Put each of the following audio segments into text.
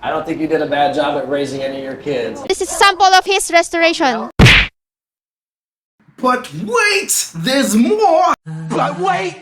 I don't think you did a bad job at raising any of your kids. This is a sample of his restoration. But wait, there's more! But wait,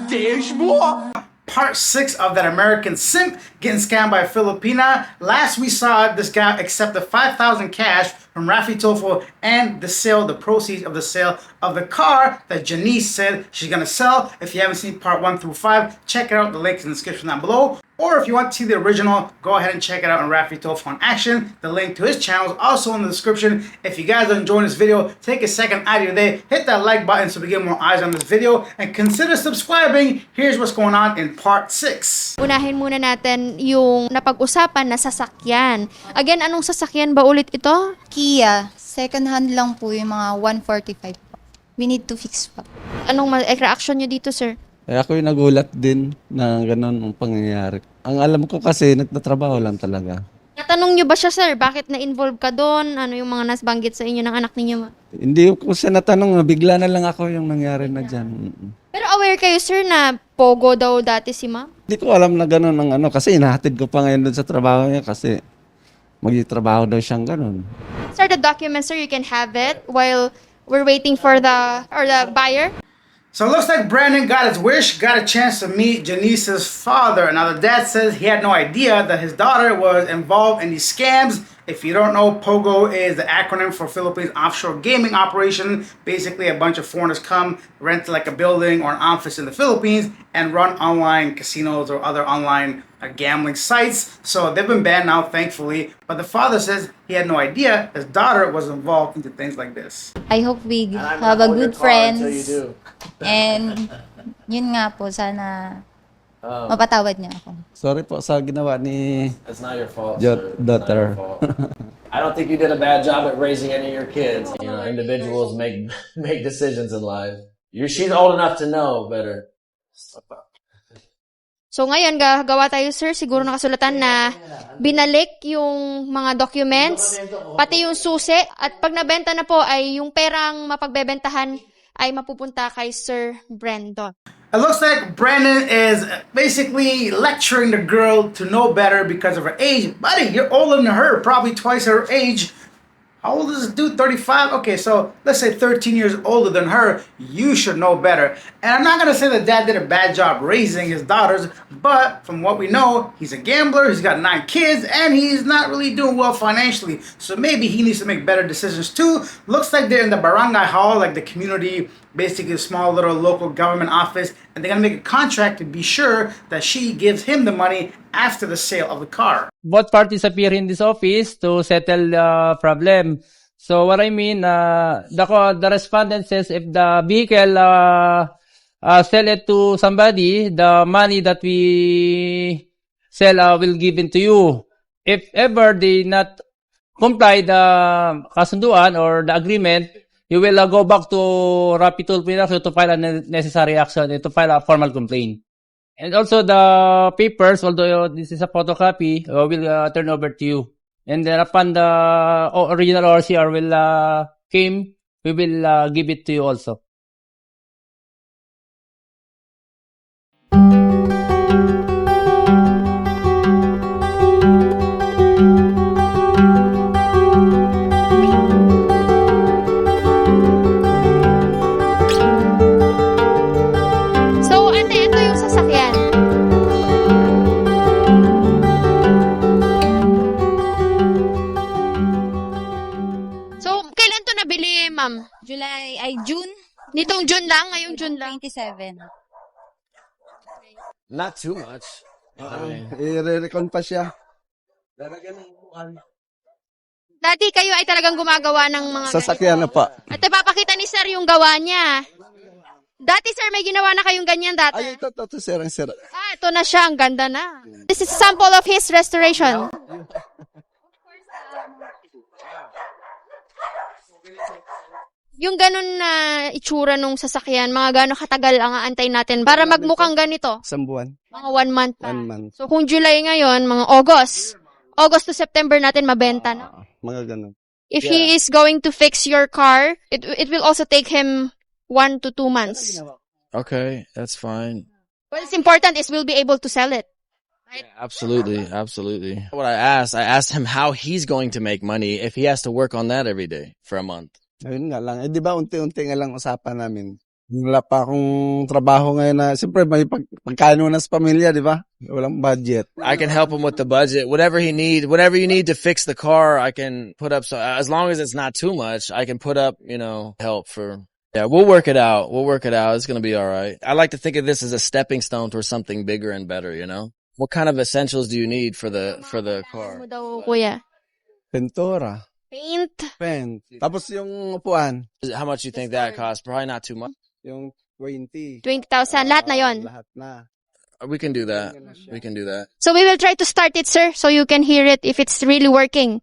there's more. Part 6 of that American simp getting scammed by a Filipina. Last we saw this guy accept the $5,000 cash from Rafi Tofo and the proceeds of the sale of the car that Janice said she's gonna sell. If you haven't seen part 1 through 5, check it out. The link is in the description down below. Or if you want to see the original, go ahead and check it out on Rafi Tofo on Action. The link to his channel is also in the description. If you guys are enjoying this video, take a second out of your day, hit that like button so we get more eyes on this video, and consider subscribing. Here's what's going on in part 6. Unahin muna natin yung napag-usapan na sasakyan. Again, anong sasakyan ba ulit ito? Kia, second hand lang po yung mga 145 po. We need to fix pa. Anong reaction nyo dito, sir? Eh, ako yung nagulat din na gano'n ang pangyayari. Ang alam ko kasi, nagtatrabaho lang talaga. Natanong nyo ba siya, sir? Bakit na-involve ka doon? Ano yung mga nasbanggit sa inyo ng anak ninyo? Hindi ko siya natanong, bigla na lang ako yung nangyari na dyan. Pero aware kayo, sir, na pogo daw dati si ma'am? Hindi ko alam na gano'n ang ano, kasi inahatid ko pa ngayon doon sa trabaho niya kasi magtrabaho daw siyang gano'n. Sir, the document, sir, you can have it while we're waiting for the buyer. So it looks like Brandon got his wish, got a chance to meet Janice's father. Now the dad says he had no idea that his daughter was involved in these scams. If you don't know, POGO is the acronym for Philippines Offshore Gaming Operation. Basically, a bunch of foreigners come, rent like a building or an office in the Philippines, and run online casinos or other online gambling sites. So they've been banned now, thankfully. But the father says he had no idea his daughter was involved into things like this. I hope we And I'm have not a holding good your car until you friends. do. And yun nga po, sana mapatawad niya ako. Sorry po sa ginawa ni It's not your fault, Your sir. It's not daughter. your fault. I don't think you did a bad job at raising any of your kids. You know, individuals make decisions in life. She's old enough to know better. So ngayon, gagawa tayo, sir, siguro nakasulatan na binalik yung mga documents, pati yung susi, at pag nabenta na po ay yung perang mapagbebentahan ay mapupunta kay Sir Brandon. It looks like Brandon is basically lecturing the girl to know better because of her age. Buddy, you're older than her, probably twice her age. How old is this dude? 35? Okay, so let's say 13 years older than her. You should know better. And I'm not going to say that dad did a bad job raising his daughters, but from what we know, he's a gambler, he's got 9 kids, and he's not really doing well financially. So maybe he needs to make better decisions too. Looks like they're in the barangay hall, like the community, basically a small little local government office, and they're going to make a contract to be sure that she gives him the money after the sale of the car. Both parties appear in this office to settle the problem. So what I mean, the respondent says if the vehicle sell it to somebody, the money that we sell will given to you. If ever they not comply the kasunduan or the agreement, you will go back to Rapi Tulpo to file a necessary action and to file a formal complaint. And also the papers, although this is a photocopy, will turn over to you. And then upon the original ORCR will came, we will give it to you also. So, ate, ito yung sasakyan. So, kailan to nabili, ma'am? June Nitong June lang? Ngayong June lang? 27. Not too much. I-recon pa siya. Dati kayo ay talagang gumagawa ng mga Sasakyan na pa. At ipapakita ni sir yung gawa niya. Dati, sir, may ginawa na kayong ganyan dati. Ay, ito, sir. Ito na siya. Ang ganda na. This is a sample of his restoration. Yung ganun na itsura nung sasakyan, mga gano'ng katagal ang aantay natin para magmukhang ganito? Isang buwan. Mga 1 month pa. 1 month. So kung July ngayon, mga August. August to September natin mabenta na. Mga ganun. If he is going to fix your car, it will also take him 1 to 2 months. Okay, that's fine. What is important is we'll be able to sell it. Yeah, absolutely, absolutely. What I asked him how he's going to make money if he has to work on that every day for a month. Ayun nga lang. Di ba unti-unti nga lang usapan namin. Wala pa akong trabaho ngayon na, siyempre may pagkain muna sa pamilya, di ba? Walang budget. I can help him with the budget, whatever you need to fix the car, I can put up. So as long as it's not too much, I can put up, help for. Yeah, we'll work it out. It's gonna be all right. I like to think of this as a stepping stone towards something bigger and better. What kind of essentials do you need for the Ano car? mo daw, kuya? Pentora. Paint. Pen. Tapos yung upuan. How much do you think that costs? Probably not too much. Yung 20. 20,000. Lahat na yon. Lahat na. We can do that. We can do that. So we will try to start it, sir, so you can hear it if it's really working.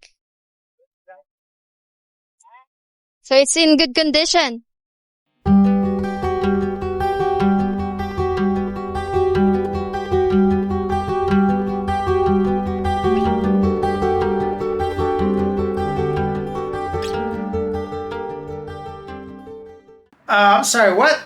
So it's in good condition. Sorry, what?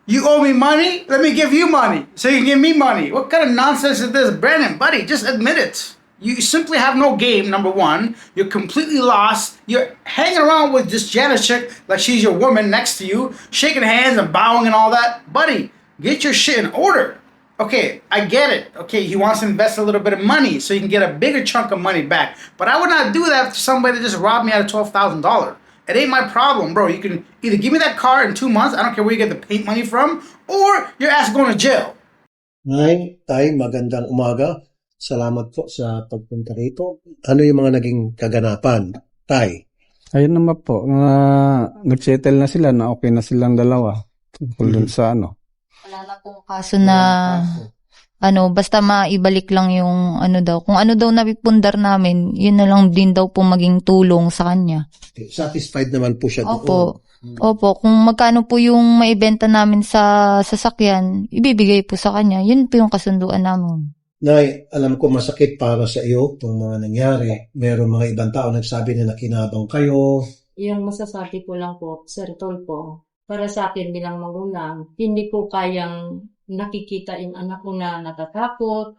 You owe me money? Let me give you money so you can give me money. What kind of nonsense is this? Brandon, buddy, just admit it. You simply have no game, number one. You're completely lost. You're hanging around with this Janice chick like she's your woman next to you, shaking hands and bowing and all that. Buddy, get your shit in order. Okay, I get it. Okay, he wants to invest a little bit of money so he can get a bigger chunk of money back. But I would not do that to somebody that just robbed me out of $12,000. It ain't my problem, bro. You can either give me that car in 2 months, I don't care where you get the paint money from, or your ass going to jail. Nay, Tay, magandang umaga. Salamat po sa pagpunta rito. Ano yung mga naging kaganapan, Tay? Ayun naman po. Nag-settle na sila na okay na silang dalawa. Tungkol dun sa ano. Wala na pong kaso na, basta maibalik lang yung kung ano daw napipundar namin, yun na lang din daw po maging tulong sa kanya. Satisfied naman po siya doon. Opo, kung magkano po yung maibenta namin sa sasakyan, ibibigay po sa kanya. Yun po yung kasunduan namin. Nay, alam ko masakit para sa iyo itong mga nangyari. Meron mga ibang tao nagsabi na nakinabang kayo. Yung masasabi ko lang po, Sir Tolpo, para sa akin bilang magulang, hindi ko kayang nakikita yung anak ko na natatakot,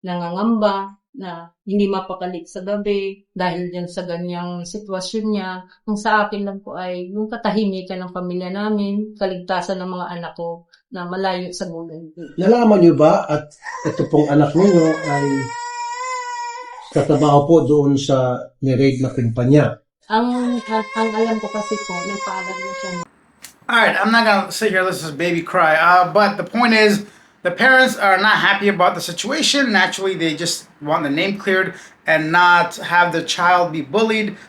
nangangamba, na hindi mapakalik sa gabi dahil din sa ganyang sitwasyon niya. Kung sa akin lang po ay yung katahimikan ng pamilya namin, kaligtasan ng mga anak ko na malayo sa gulang. Nalaman niyo ba at ito pong anak niyo ay katrabaho po doon sa ni-raid na kumpanya? Ang alam ko kasi po, nagpaalam na siya. Alright, I'm not gonna sit here and listen to this baby cry. But the point is, the parents are not happy about the situation. Naturally, they just want the name cleared and not have the child be bullied.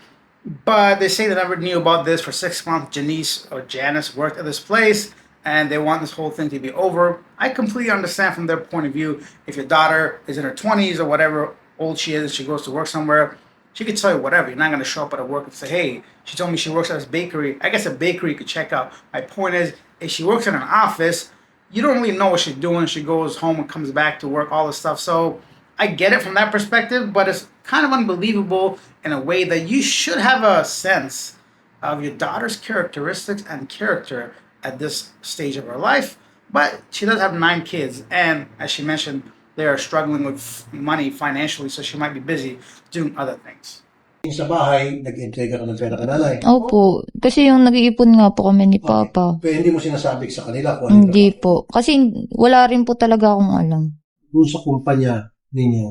But they say they never knew about this for 6 months. Janice worked at this place, and they want this whole thing to be over. I completely understand from their point of view. If your daughter is in her 20s or whatever old she is, she goes to work somewhere, she could tell you whatever. You're not going to show up at work and say, hey, she told me she works at this bakery. I guess a bakery you could check out. My point is, if she works in an office, you don't really know what she's doing. She goes home and comes back to work, all this stuff. So I get it from that perspective, but it's kind of unbelievable in a way that you should have a sense of your daughter's characteristics and character at this stage of her life. But she does have 9 kids, and as she mentioned, they are struggling with money financially, so she might be busy doing other things. Sa bahay, nag-entrega ka ng pera ka nanay. Opo, kasi yung nag-iipon nga po kami ni Papa. Pero hindi mo sinasabi sa kanila kung ano. Hindi po. Kasi wala rin po talaga akong alam. Kung sa kumpanya ninyo,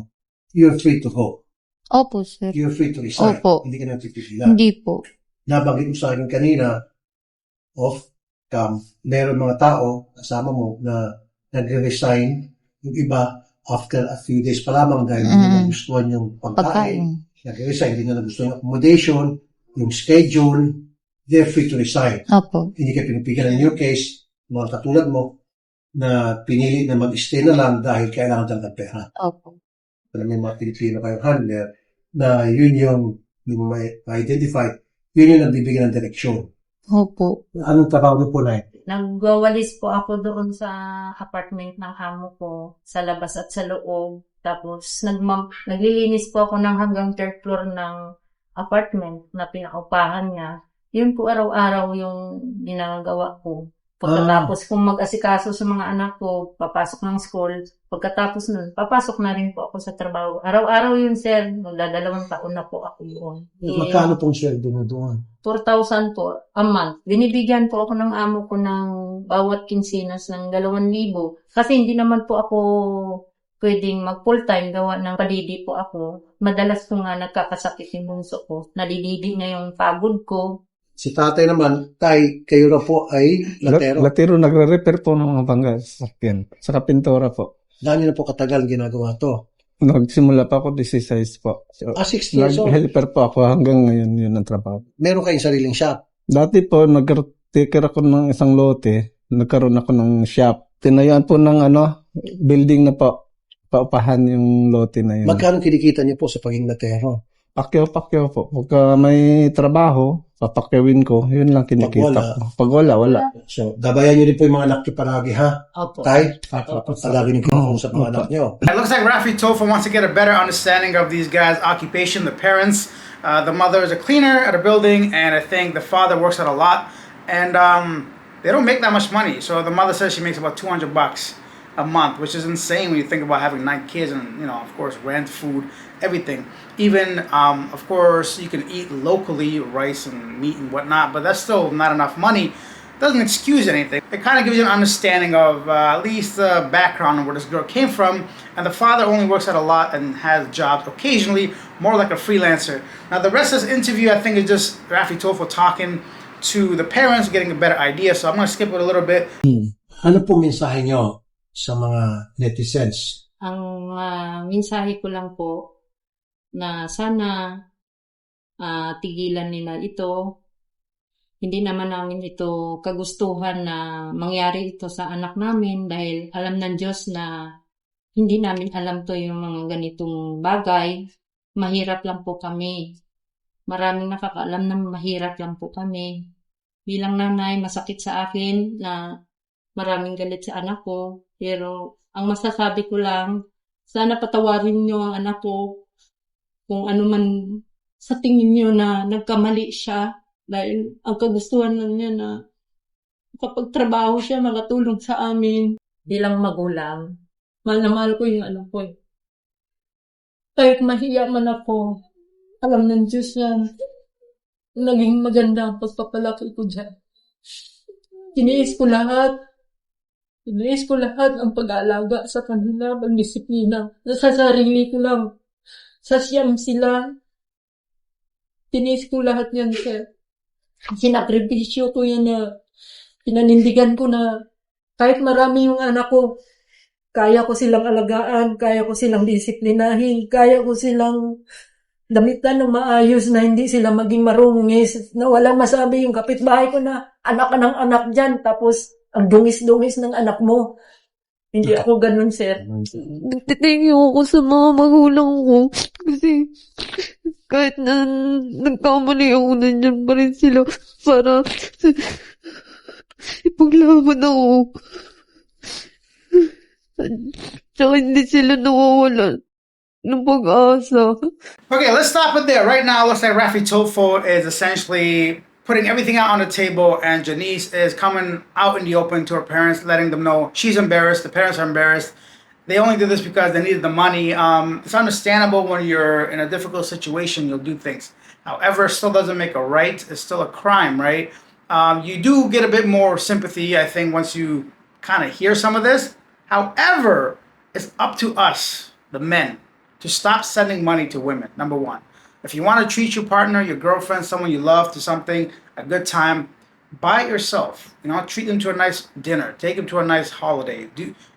you're free to go. Opo, sir. You're free to resign. Opo. Hindi ka na pipigilan. Hindi po. Nabanggit mo sa akin kanina, off-cam, meron mga tao, kasama mo, na nag-resign, yung iba, after a few days pa lamang dahil hindi na gustuhan yung pagkain. Nag-resign, hindi na gustuhan yung accommodation, yung schedule, they're free to resign. Opo. Hindi ka pinipigilan. In your case, mga katulad mo, na pinili na mag-stay na lang dahil kailangan talaga pera. Opo. Alam mo mga Pilipino kayong handler, na yun yung ma-identify, yun yung nagbibigyan ng direksyon. Opo. Anong trabaho mo po na ito? Nagwawalis po ako doon sa apartment ng amo ko, sa labas at sa loob. Tapos naglilinis po ako ng hanggang 3rd floor ng apartment na pinaupahan niya. Yun po araw-araw yung ginagawa ko. Pagkatapos kong mag-asikaso sa mga anak ko, papasok ng school. Pagkatapos nun, papasok na rin po ako sa trabaho. Araw-araw yun, sir. Magdadalawang taon na po ako doon. Magkano pong sweldo mo doon? 4,000 po a month. Binibigyan po ako ng amo ko ng bawat kinsinas ng 2,000. Kasi hindi naman po ako pwedeng mag full-time, gawa ng palidi po ako. Madalas ko nga nagkakasakit yung bunso ko. Nalilidi na yung pagod ko. Si tatay naman, kayo na po ay latero. Latero, nagre-repair po ng mga bangga sa sakyan. Sa kapintora po. Dahil na po katagal ginagawa to. Nagsimula pa ako 16 po. 6 years old. Nag-helper po ako hanggang ngayon yun ang trabaho. Meron kayong sariling shop. Dati po, nag-take ako ng isang lote. Nagkaroon ako ng shop. Tinayuan po ng building na po. Paupahan yung lote na yun. Magkano kinikita niyo po sa pagiging latero? Pakyaw po. Pagka may trabaho, papakyawin ko. Yun lang kinikita ko. Pag wala. So, gabayan niyo rin po yung mga anak niyo palagi, ha? Opo. Tay, palagi niyo kinakusap mga anak niyo. It looks like Rafi Tofa wants to get a better understanding of these guys' occupation, the parents. The mother is a cleaner at a building, and I think the father works at a lot. And they don't make that much money. So the mother says she makes about $200 a month, which is insane when you think about having 9 kids and, of course, rent, food, everything. Even, of course, you can eat locally, rice and meat and whatnot, but that's still not enough money. Doesn't excuse anything. It kind of gives you an understanding of at least the background of where this girl came from. And the father only works at a lot and has jobs occasionally, more like a freelancer. Now, the rest of this interview, I think, is just Rafi Tofa talking to the parents, getting a better idea. So I'm going to skip it a little bit. Ano po mensahe niyo sa mga netizens? Ang mensahe ko lang po na sana tigilan nila ito. Hindi naman namin ito kagustuhan na mangyari ito sa anak namin dahil alam ng Diyos na hindi namin alam to yung mga ganitong bagay. Mahirap lang po kami. Maraming nakakaalam na mahirap lang po kami. Bilang nanay, masakit sa akin na maraming galit sa anak ko. Pero ang masasabi ko lang, sana patawarin niyo ang anak ko kung ano man sa tingin niyo na nagkamali siya. Dahil ang kagustuhan lang niya na kapag trabaho siya, makatulong sa amin. Bilang magulang, mahal na mahal ko yung anak ko. Kahit mahiya man ako, alam ng Diyos yan. Naging maganda ang pagpapalaki ko dyan. Tiniis ko lahat. Tiniis ko lahat ang pag-aalaga sa kanila, pagdisiplina. Sa sarili ko lang. Sa siyam sila. Tiniis ko lahat yan, sir. Sinakripisyo ko yan na pinanindigan ko na kahit marami yung anak ko, kaya ko silang alagaan, kaya ko silang disiplinahin, kaya ko silang damitan ng maayos na hindi sila maging marungis, na walang masabi yung kapitbahay ko na anak ka ng anak dyan, tapos ang dungis-dungis ng anak mo. Hindi ako ganun, sir. Nagtitingin ako sa mga magulang ko kasi kahit na nagkamali ako, nandiyan pa rin sila para ipaglaban ako. Tsaka hindi sila nawawalan ng pag-asa. Okay, let's stop it there. Right now, it looks like Rafi Tofa is essentially putting everything out on the table, and Janice is coming out in the open to her parents, letting them know she's embarrassed, the parents are embarrassed. They only did this because they needed the money. It's understandable when you're in a difficult situation, you'll do things. However, it still doesn't make a right. It's still a crime, right? You do get a bit more sympathy, I think, once you kind of hear some of this. However, it's up to us, the men, to stop sending money to women, number one. If you want to treat your partner, your girlfriend, someone you love to something, a good time, buy it yourself. Treat them to a nice dinner. Take them to a nice holiday.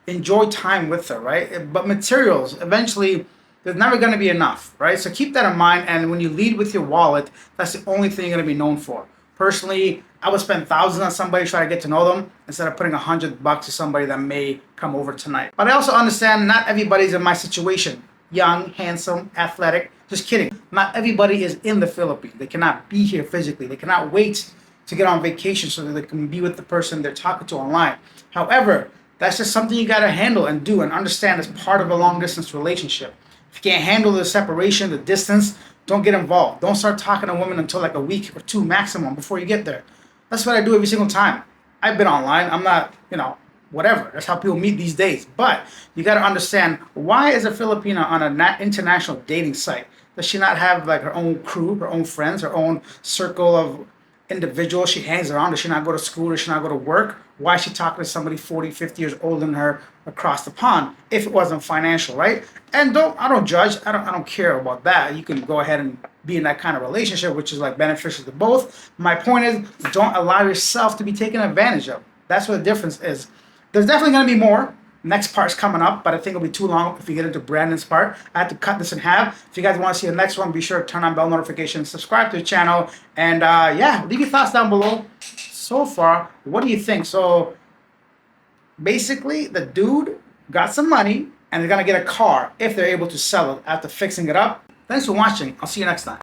Enjoy time with her, right? But materials, eventually, there's never going to be enough, right? So keep that in mind. And when you lead with your wallet, that's the only thing you're going to be known for. Personally, I would spend thousands on somebody trying to get to know them instead of putting $100 to somebody that may come over tonight. But I also understand not everybody's in my situation. Young, handsome, athletic. Just kidding. Not everybody is in the Philippines. They cannot be here physically. They cannot wait to get on vacation so that they can be with the person they're talking to online. However, that's just something you got to handle and do and understand as part of a long-distance relationship. If you can't handle the separation, the distance, don't get involved. Don't start talking to women until like a week or two maximum before you get there. That's what I do every single time. I've been online. I'm not, whatever. That's how people meet these days. But you got to understand, why is a Filipina on an international dating site? Does she not have like her own crew, her own friends, her own circle of individuals she hangs around? Does she not go to school? Does she not go to work? Why is she talking to somebody 40, 50 years older than her across the pond if it wasn't financial, right? And I don't judge. I don't care about that. You can go ahead and be in that kind of relationship, which is like beneficial to both. My point is, don't allow yourself to be taken advantage of. That's what the difference is. There's definitely going to be more. Next part's coming up, but I think it'll be too long if we get into Brandon's part. I had to cut this in half. If you guys want to see the next one, be sure to turn on bell notifications, subscribe to the channel, and leave your thoughts down below. So far, what do you think? So basically, the dude got some money, and they're going to get a car if they're able to sell it after fixing it up. Thanks for watching. I'll see you next time.